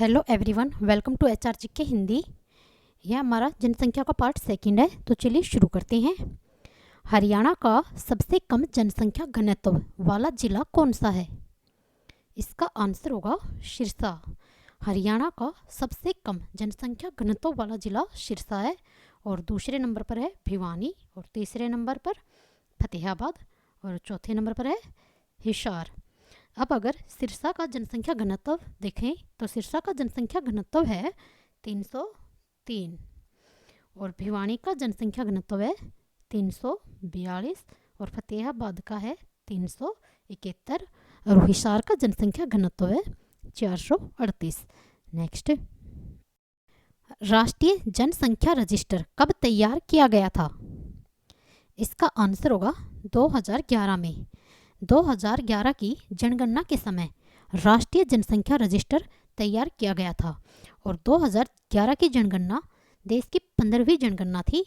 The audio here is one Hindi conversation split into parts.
Hello everyone, welcome to HR GK Hindi. यह हमारा जनसंख्या का पार्ट सेकंड है। तो चलिए शुरू करते हैं। हरियाणा का सबसे कम जनसंख्या घनत्व वाला जिला कौन सा है? इसका आंसर होगा सिरसा। हरियाणा का सबसे कम जनसंख्या घनत्व वाला जिला सिरसा है। और दूसरे नंबर पर है भिवानी, और तीसरे नंबर पर फतेहाबाद, और चौथे नंबर पर है हिसार। अब अगर सिरसा का जनसंख्या घनत्व देखें तो सिरसा का जनसंख्या घनत्व है 303, और भिवानी का जनसंख्या घनत्व है 342, और फतेहाबाद का है 371, और हिसार का जनसंख्या घनत्व है 438। नेक्स्ट, राष्ट्रीय जनसंख्या रजिस्टर कब तैयार किया गया था? इसका आंसर होगा 2011 में। 2011 की जनगणना के समय राष्ट्रीय जनसंख्या रजिस्टर तैयार किया गया था। और 2011 की जनगणना देश की 15वीं जनगणना थी।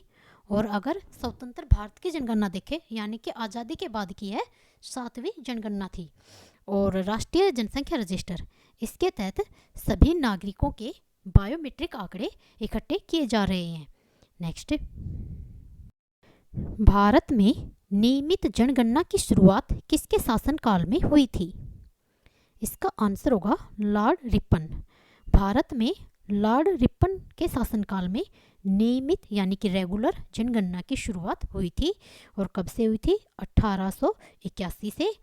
और अगर स्वतंत्र भारत की जनगणना देखें, यानी कि आज़ादी के बाद की है, 7वीं जनगणना थी। और राष्ट्रीय जनसंख्या रजिस्टर, इसके तहत सभी नागरिकों के बायोमेट्रिक आंकड़े इकट्ठे किए जा रहे हैं। नेक्स्ट, भारत में नियमित जनगणना की शुरुआत किसके शासनकाल में हुई थी? इसका आंसर होगा लॉर्ड रिपन। भारत में लॉर्ड रिपन के शासनकाल में नियमित यानी कि रेगुलर जनगणना की शुरुआत हुई थी। और कब से हुई थी? 1881 से।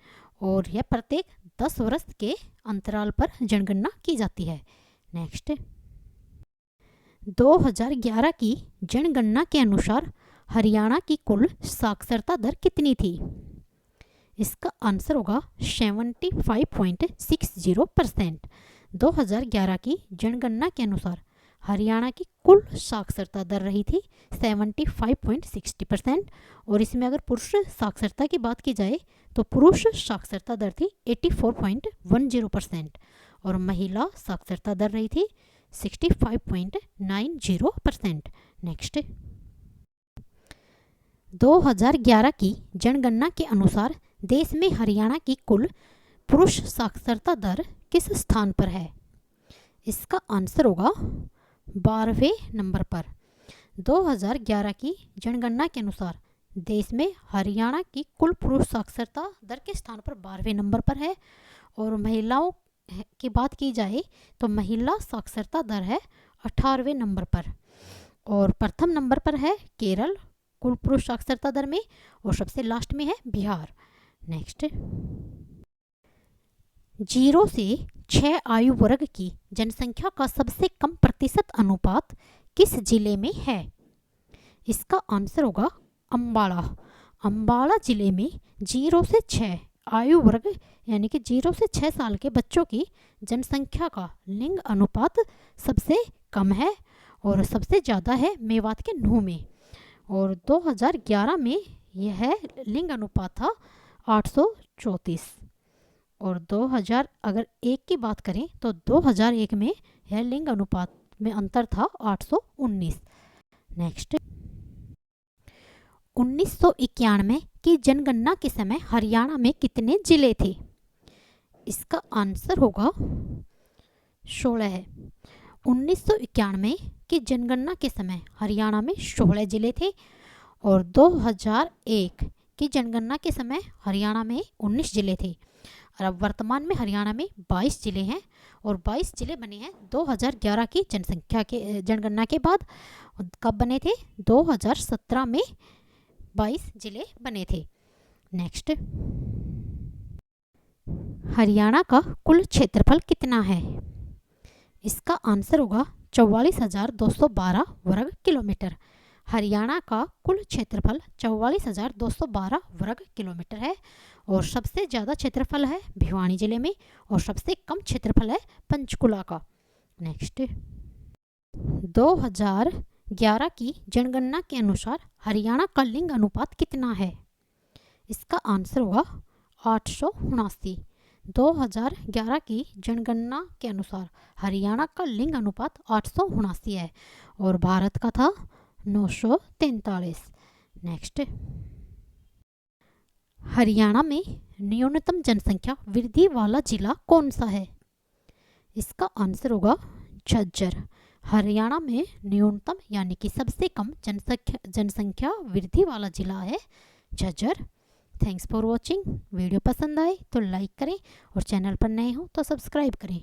और यह प्रत्येक 10 वर्ष के अंतराल पर जनगणना की जाती है। नेक्स्ट, 2011 की जनगणना के अनुसार हरियाणा की कुल साक्षरता दर कितनी थी? इसका आंसर होगा 75.60%। 2011 की जनगणना के अनुसार हरियाणा की कुल साक्षरता दर रही थी 75.60%। और इसमें अगर पुरुष साक्षरता की बात की जाए तो पुरुष साक्षरता दर थी 84.10%, और महिला साक्षरता दर रही थी 65.90%। नेक्स्ट, 2011 की जनगणना के अनुसार देश में हरियाणा की कुल पुरुष साक्षरता दर किस स्थान पर है? इसका आंसर होगा 12वें नंबर पर। 2011 की जनगणना के अनुसार देश में हरियाणा की कुल पुरुष साक्षरता दर के स्थान पर 12वें नंबर पर है। और महिलाओं की बात की जाए तो महिला साक्षरता दर है 18वें नंबर पर। और प्रथम नंबर पर है केरल कुल पुरुष साक्षरता दर में, और सबसे लास्ट में है बिहार। नेक्स्ट, 0 से 6 आयु वर्ग की जनसंख्या का सबसे कम प्रतिशत अनुपात किस जिले में है? इसका आंसर होगा अम्बाला। अम्बाला जिले में 0 से 6 आयु वर्ग यानी कि 0 से 6 साल के बच्चों की जनसंख्या का लिंग अनुपात सबसे कम है, और सबसे ज़्यादा है मेवात के नूह में। और 2011 में यह लिंग अनुपात था 834। और 2001 की बात करें तो 2001 में यह लिंग अनुपात में अंतर था 819। नेक्स्ट, 1991 की जनगणना के समय हरियाणा में कितने जिले थे? इसका आंसर होगा 16 है। 1991 की जनगणना के समय हरियाणा में 16 जिले थे। और 2001 की जनगणना के समय हरियाणा में 19 जिले थे। और अब वर्तमान में हरियाणा में 22 जिले हैं, और 22 जिले बने हैं 2011 की जनगणना के बाद। कब बने थे? 2017 में 22 जिले बने थे। नेक्स्ट, हरियाणा का कुल क्षेत्रफल कितना है? इसका आंसर होगा 44,212 वर्ग किलोमीटर। हरियाणा का कुल क्षेत्रफल 44,212 वर्ग किलोमीटर है। और सबसे ज़्यादा क्षेत्रफल है भिवानी जिले में, और सबसे कम क्षेत्रफल है पंचकुला का। नेक्स्ट, 2011 की जनगणना के अनुसार हरियाणा का लिंग अनुपात कितना है? इसका आंसर होगा 879। 2011 की जनगणना के अनुसार हरियाणा का लिंग अनुपात 879 है, और भारत का था 943। नेक्स्ट, हरियाणा में न्यूनतम जनसंख्या वृद्धि वाला जिला कौन सा है? इसका आंसर होगा झज्जर। हरियाणा में न्यूनतम यानी कि सबसे कम जनसंख्या वृद्धि वाला जिला है Jhajjar. Thanks for watching. Video पसंद आए तो लाइक करें और चैनल पर नए हो तो सब्सक्राइब करें।